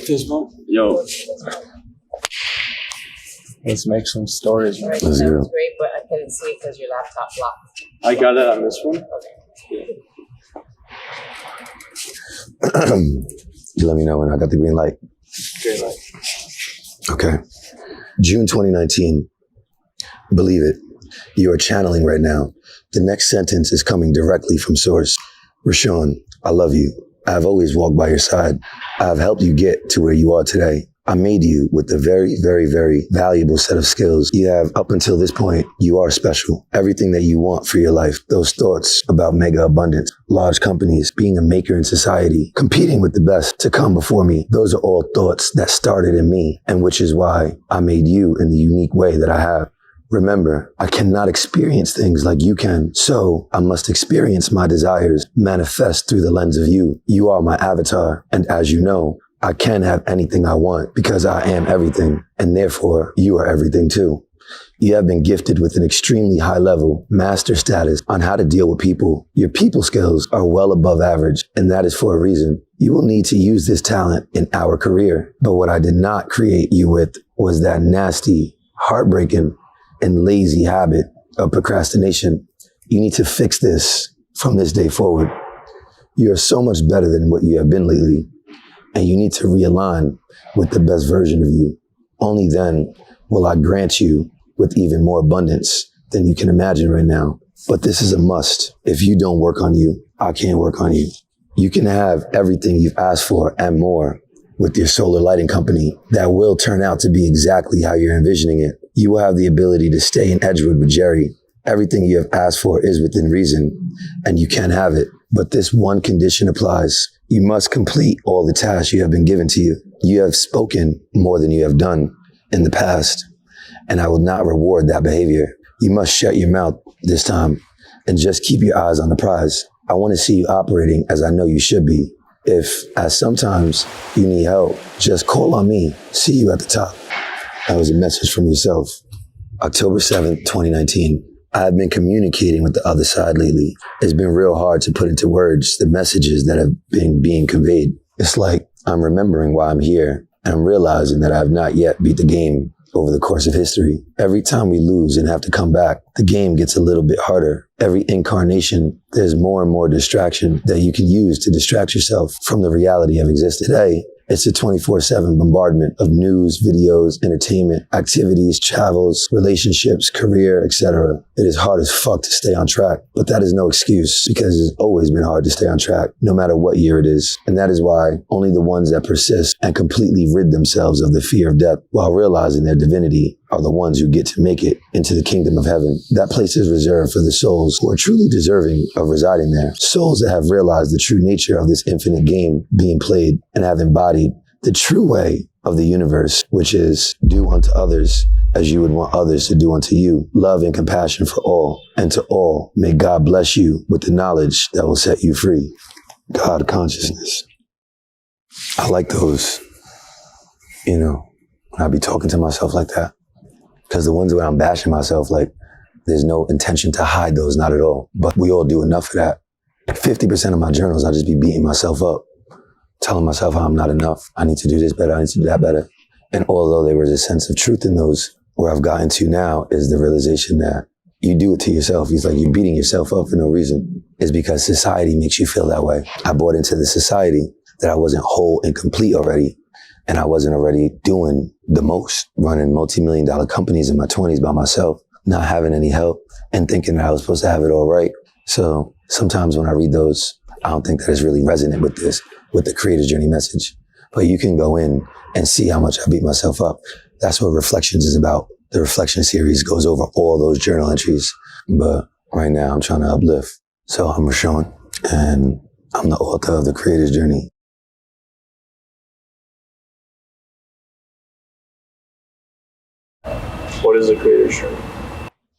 Fismo? Yo. Let's make some stories, man. That Let's was go. great, but I couldn't see it because your laptop blocked. I got it on this one. You let me know when I got the green light. Green light. Okay. June 2019. Believe it. You are channeling right now. The next sentence is coming directly from source. Rashawn, I love you. I have always walked by your side. I have helped you get to where you are today. I made you with a very, very, very valuable set of skills. You have, up until this point, you are special. Everything that you want for your life, those thoughts about mega abundance, large companies, being a maker in society, competing with the best to come before me, those are all thoughts that started in me, and which is why I made you in the unique way that I have. Remember, I cannot experience things like you can, so I must experience my desires manifest through the lens of you. You are my avatar, and as you know, I can have anything I want because I am everything, and therefore you are everything too. You have been gifted with an extremely high level master status on how to deal with people. Your people skills are well above average, and that is for a reason. You will need to use this talent in our career, but what I did not create you with was that nasty, heartbreaking, and lazy habit of procrastination. You need to fix this from this day forward. You are so much better than what you have been lately, and you need to realign with the best version of you. Only then will I grant you with even more abundance than you can imagine right now. But this is a must. If you don't work on you, I can't work on you. You can have everything you've asked for and more with your solar lighting company that will turn out to be exactly how you're envisioning it. You will have the ability to stay in Edgewood with Jerry. Everything you have asked for is within reason, and you can have it. But this one condition applies. You must complete all the tasks you have been given to you. You have spoken more than you have done in the past, and I will not reward that behavior. You must shut your mouth this time and just keep your eyes on the prize. I want to see you operating as I know you should be. If, as sometimes you need help, just call on me. See you at the top. That was a message from yourself. October 7th, 2019. I have been communicating with the other side lately. It's been real hard to put into words the messages that have been being conveyed. It's like I'm remembering why I'm here, and I'm realizing that I have not yet beat the game over the course of history. Every time we lose and have to come back, the game gets a little bit harder. Every incarnation, there's more and more distraction that you can use to distract yourself from the reality of existence. Today, it's a 24/7 bombardment of news, videos, entertainment, activities, travels, relationships, career, etc. It is hard as fuck to stay on track, but that is no excuse because it's always been hard to stay on track, no matter what year it is. And that is why only the ones that persist and completely rid themselves of the fear of death while realizing their divinity are the ones who get to make it into the kingdom of heaven. That place is reserved for the souls who are truly deserving of residing there. Souls that have realized the true nature of this infinite game being played and have embodied the true way of the universe, which is do unto others as you would want others to do unto you. Love and compassion for all, and to all, may God bless you with the knowledge that will set you free. God consciousness. I like those, when I be talking to myself like that. Because the ones where I'm bashing myself, like, there's no intention to hide those, not at all. But we all do enough of that. 50% of my journals, I just be beating myself up, telling myself how I'm not enough. I need to do this better. I need to do that better. And although there was a sense of truth in those, where I've gotten to now is the realization that you do it to yourself. It's like you're beating yourself up for no reason. It's because society makes you feel that way. I bought into the society that I wasn't whole and complete already. And I wasn't already doing the most, running multi-million-dollar companies in my 20s by myself, not having any help, and thinking that I was supposed to have it all right. So sometimes when I read those, I don't think that it's really resonant with the Creator's Journey message. But you can go in and see how much I beat myself up. That's what Reflections is about. The Reflection series goes over all those journal entries. But right now I'm trying to uplift. So I'm Rashawn, and I'm the author of The Creator's Journey. What is the Creator's Journey?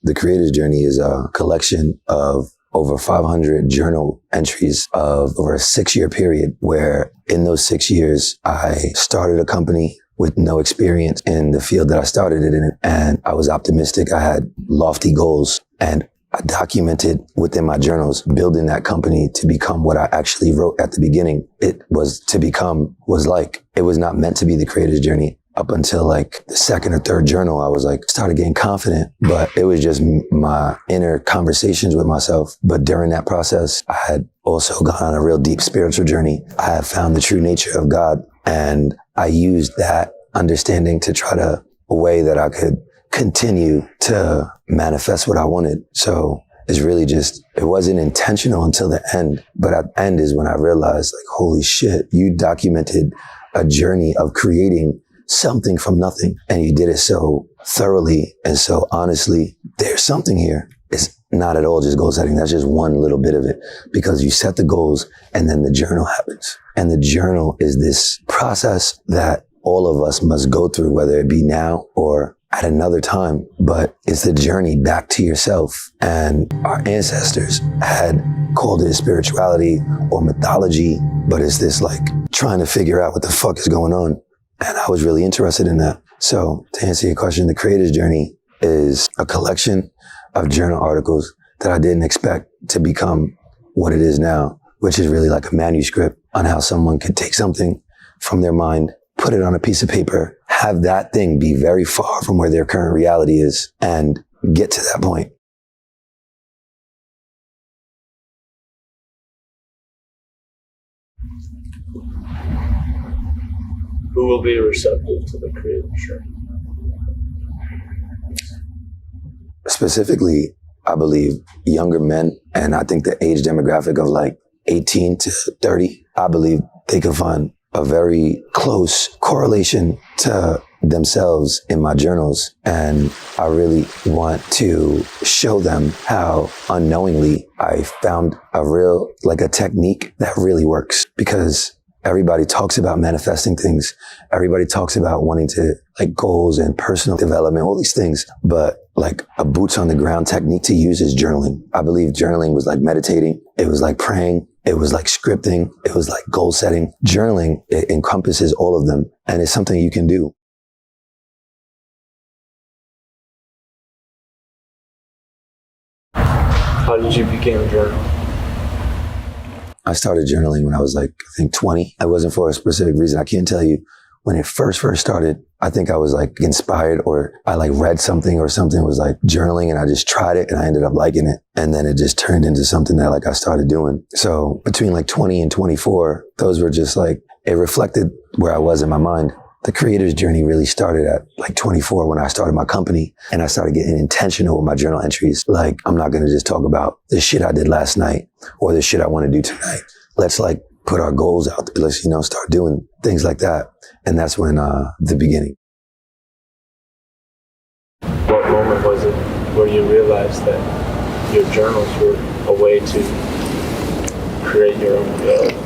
The Creator's Journey is a collection of over 500 journal entries of over a 6-year period, where in those 6 years, I started a company with no experience in the field that I started it in. And I was optimistic. I had lofty goals, and I documented within my journals, building that company to become what I actually wrote at the beginning. It was to become, was like, it was not meant to be the creator's journey. Up until like the second or third journal, I was like, started getting confident, but it was just my inner conversations with myself. But during that process, I had also gone on a real deep spiritual journey. I had found the true nature of God, and I used that understanding to try to, a way that I could continue to manifest what I wanted. So it's really just, it wasn't intentional until the end. But at the end is when I realized, like, holy shit, you documented a journey of creating something from nothing. And you did it so thoroughly and so honestly. There's something here. It's not at all just goal setting. That's just one little bit of it, because you set the goals and then the journal happens. And the journal is this process that all of us must go through, whether it be now or at another time. But it's the journey back to yourself. And our ancestors had called it spirituality or mythology, but it's this like trying to figure out what the fuck is going on. And I was really interested in that. So to answer your question, the creator's journey is a collection of journal articles that I didn't expect to become what it is now, which is really like a manuscript on how someone could take something from their mind, put it on a piece of paper, have that thing be very far from where their current reality is, and get to that point. Who will be receptive to the creator's journey? Specifically, I believe younger men, and I think the age demographic of like 18 to 30, I believe they can find a very close correlation to themselves in my journals. And I really want to show them how unknowingly I found a real, like a technique that really works. Because everybody talks about manifesting things. Everybody talks about wanting to, like, goals and personal development, all these things. But like a boots on the ground technique to use is journaling. I believe journaling was like meditating. It was like praying. It was like scripting. It was like goal setting. Journaling, it encompasses all of them. And it's something you can do. How did you begin journaling? I started journaling when I was like, I think 20. It wasn't for a specific reason. I can't tell you when it first started. I think I was like inspired, or I like read something or something was like journaling, and I just tried it and I ended up liking it. And then it just turned into something that like I started doing. So between like 20 and 24, those were just like, it reflected where I was in my mind. The creator's journey really started at like 24 when I started my company, and I started getting intentional with my journal entries. Like, I'm not going to just talk about the shit I did last night or the shit I want to do tonight. Let's like put our goals out there. Let's, start doing things like that. And that's when the beginning. What moment was it where you realized that your journals were a way to create your own reality?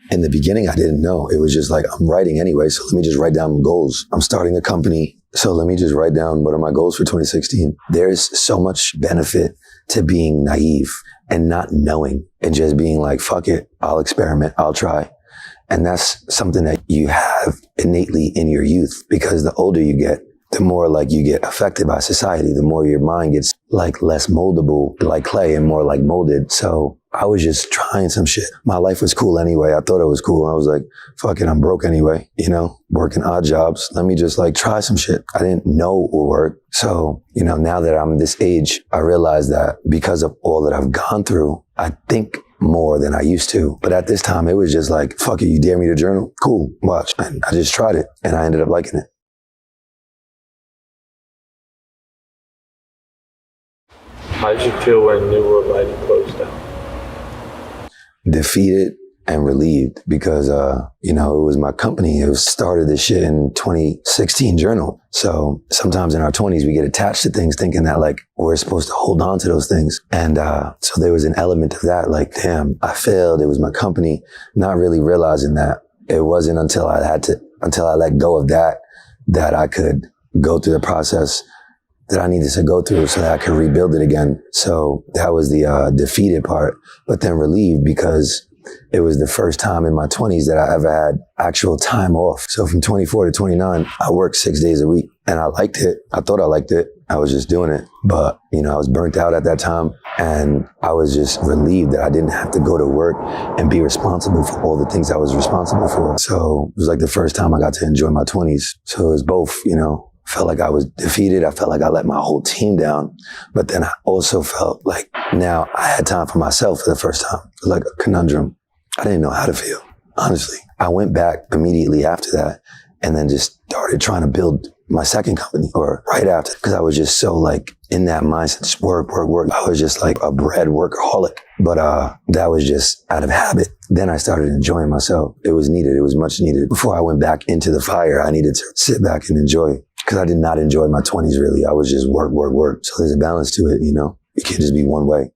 In the beginning, I didn't know. It was just like, I'm writing anyway, so let me just write down goals. I'm starting a company, so let me just write down what are my goals for 2016. There's so much benefit to being naive and not knowing and just being like, fuck it, I'll experiment, I'll try. And that's something that you have innately in your youth, because the older you get, the more like you get affected by society, the more your mind gets like less moldable, like clay, and more like molded. So I was just trying some shit. My life was cool anyway. I thought it was cool. I was like, fuck it, I'm broke anyway, working odd jobs. Let me just like try some shit. I didn't know it would work. So, now that I'm this age, I realize that because of all that I've gone through, I think more than I used to. But at this time, it was just like, fuck it, you dare me to journal? Cool, watch. And I just tried it, and I ended up liking it. How did you feel when New World Lighting closed down? Defeated and relieved, because, it was my company. It started this shit in 2016 journal. So sometimes in our 20s, we get attached to things thinking that like we're supposed to hold on to those things. And so there was an element of that, like, damn, I failed. It was my company, not really realizing that it wasn't until I let go of that I could go through the process that I needed to go through so that I could rebuild it again. So that was the defeated part, but then relieved because it was the first time in my 20s that I ever had actual time off. So from 24 to 29, I worked 6 days a week, and I liked it. I thought I liked it, I was just doing it. But, I was burnt out at that time, and I was just relieved that I didn't have to go to work and be responsible for all the things I was responsible for. So it was like the first time I got to enjoy my 20s. So it was both, felt like I was defeated. I felt like I let my whole team down. But then I also felt like now I had time for myself for the first time. It was like a conundrum. I didn't know how to feel, honestly. I went back immediately after that and then just started trying to build my second company, or right after, because I was just so like in that mindset, just work. I was just like a bread workaholic, but that was just out of habit. Then I started enjoying myself. It was needed. It was much needed. Before I went back into the fire, I needed to sit back and enjoy, because I did not enjoy my 20s really. I was just work. So there's a balance to it, It can't just be one way.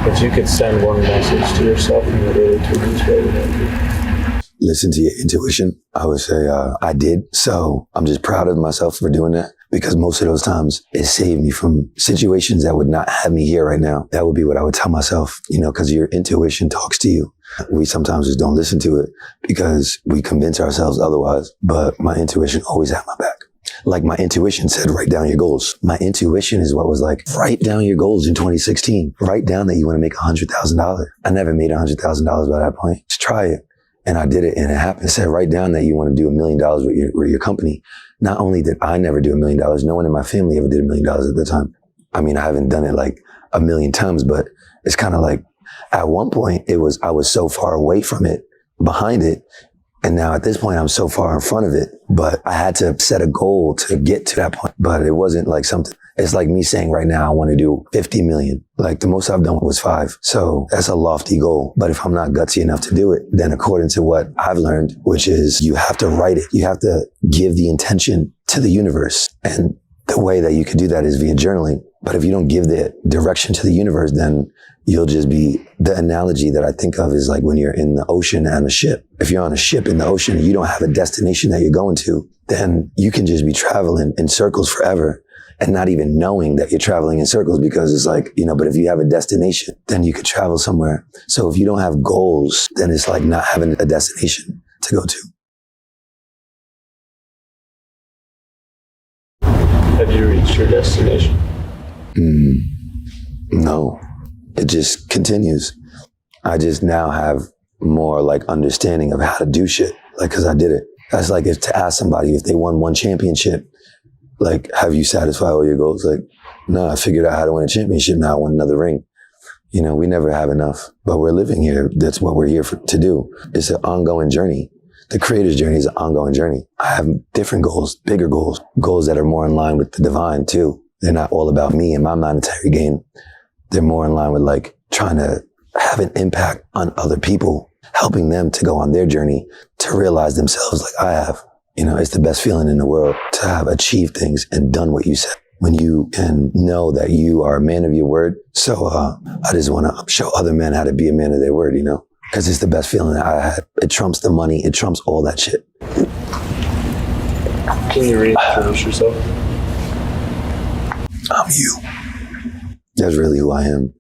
If you could send one message to yourself in your early 20s, what would that be? Listen to your intuition. I would say I did. So I'm just proud of myself for doing that, because most of those times it saved me from situations that would not have me here right now. That would be what I would tell myself, because your intuition talks to you. We sometimes just don't listen to it because we convince ourselves otherwise. But my intuition always had my back. Like my intuition said, write down your goals. My intuition is what was like, write down your goals in 2016. Write down that you want to make $100,000. I never made $100,000 by that point. Just try it. And I did it, and it happened. It said, write down that you want to do $1 million with your company. Not only did I never do $1 million, no one in my family ever did $1 million at the time. I mean, I haven't done it like 1,000,000 times, but it's kind of like at one point I was so far away from it, behind it. And now at this point, I'm so far in front of it, but I had to set a goal to get to that point. But it wasn't like something, it's like me saying right now, I want to do 50 million. Like the most I've done was 5. So that's a lofty goal. But if I'm not gutsy enough to do it, then according to what I've learned, which is you have to write it. You have to give the intention to the universe. And the way that you could do that is via journaling. But if you don't give the direction to the universe, then you'll just be, the analogy that I think of is like when you're in the ocean and a ship. If you're on a ship in the ocean and you don't have a destination that you're going to, then you can just be traveling in circles forever and not even knowing that you're traveling in circles, because it's like, but if you have a destination, then you could travel somewhere. So if you don't have goals, then it's like not having a destination to go to. Have you reached your destination? No. It just continues. I just now have more like understanding of how to do shit, like, cause I did it. That's like if to ask somebody if they won one championship, like, have you satisfied all your goals? Like, no, I figured out how to win a championship. Now I want another ring. We never have enough, but we're living here. That's what we're here to do. It's an ongoing journey. The creator's journey is an ongoing journey. I have different goals, bigger goals that are more in line with the divine too. They're not all about me and my monetary gain. They're more in line with like trying to have an impact on other people, helping them to go on their journey to realize themselves like I have. It's the best feeling in the world to have achieved things and done what you said, when you can know that you are a man of your word. So I just want to show other men how to be a man of their word, because it's the best feeling that I had. It trumps the money. It trumps all that shit. Can you reintroduce yourself? I'm you. That's really who I am.